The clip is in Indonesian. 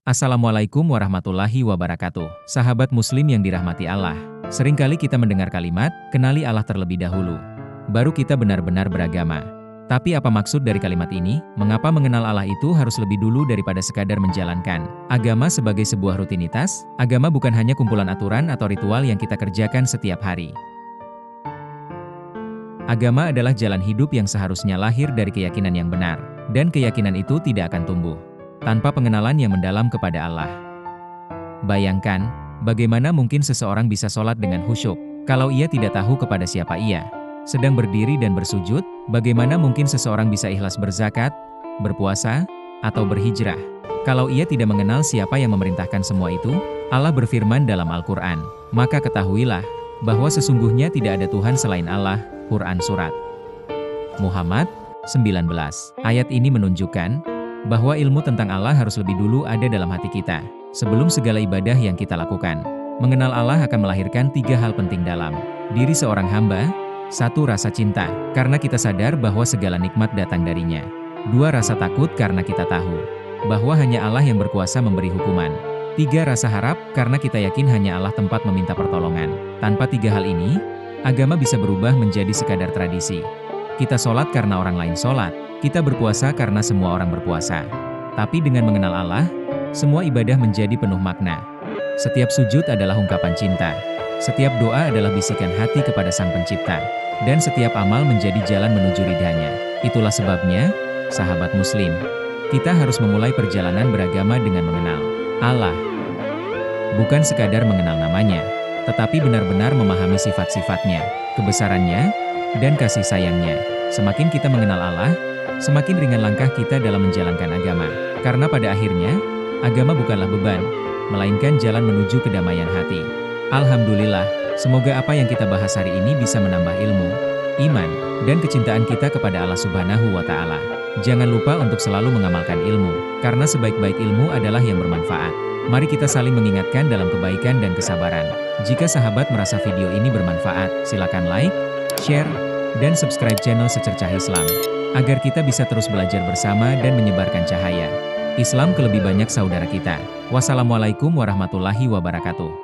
Assalamualaikum warahmatullahi wabarakatuh. Sahabat muslim yang dirahmati Allah. Seringkali kita mendengar kalimat, kenali Allah terlebih dahulu. Baru kita benar-benar beragama. Tapi apa maksud dari kalimat ini? Mengapa mengenal Allah itu harus lebih dulu daripada sekadar menjalankan agama sebagai sebuah rutinitas? Agama bukan hanya kumpulan aturan atau ritual yang kita kerjakan setiap hari. Agama adalah jalan hidup yang seharusnya lahir dari keyakinan yang benar. Dan keyakinan itu tidak akan tumbuh tanpa pengenalan yang mendalam kepada Allah. Bayangkan, bagaimana mungkin seseorang bisa sholat dengan khusyuk, kalau ia tidak tahu kepada siapa ia sedang berdiri dan bersujud? Bagaimana mungkin seseorang bisa ikhlas berzakat, berpuasa, atau berhijrah, kalau ia tidak mengenal siapa yang memerintahkan semua itu? Allah berfirman dalam Al-Quran, maka ketahuilah, bahwa sesungguhnya tidak ada Tuhan selain Allah. Quran Surat Muhammad 19. Ayat ini menunjukkan bahwa ilmu tentang Allah harus lebih dulu ada dalam hati kita, sebelum segala ibadah yang kita lakukan. Mengenal Allah akan melahirkan 3 hal penting dalam diri seorang hamba. 1. Rasa cinta, karena kita sadar bahwa segala nikmat datang darinya. 2. Rasa takut, karena kita tahu bahwa hanya Allah yang berkuasa memberi hukuman. 3. Rasa harap, karena kita yakin hanya Allah tempat meminta pertolongan. Tanpa 3 hal ini, agama bisa berubah menjadi sekadar tradisi. Kita sholat karena orang lain sholat. Kita berpuasa karena semua orang berpuasa. Tapi dengan mengenal Allah, semua ibadah menjadi penuh makna. Setiap sujud adalah ungkapan cinta. Setiap doa adalah bisikan hati kepada Sang Pencipta. Dan setiap amal menjadi jalan menuju ridhanya. Itulah sebabnya, sahabat muslim, kita harus memulai perjalanan beragama dengan mengenal Allah. Bukan sekadar mengenal namanya, tetapi benar-benar memahami sifat-sifatnya, kebesarannya, dan kasih sayangnya. Semakin kita mengenal Allah, semakin ringan langkah kita dalam menjalankan agama. Karena pada akhirnya, agama bukanlah beban, melainkan jalan menuju kedamaian hati. Alhamdulillah, semoga apa yang kita bahas hari ini bisa menambah ilmu, iman, dan kecintaan kita kepada Allah Subhanahu wa Ta'ala. Jangan lupa untuk selalu mengamalkan ilmu, karena sebaik-baik ilmu adalah yang bermanfaat. Mari kita saling mengingatkan dalam kebaikan dan kesabaran. Jika sahabat merasa video ini bermanfaat, silakan like, share, dan subscribe channel Secercah Islam, agar kita bisa terus belajar bersama dan menyebarkan cahaya Islam ke lebih banyak saudara kita. Wassalamualaikum warahmatullahi wabarakatuh.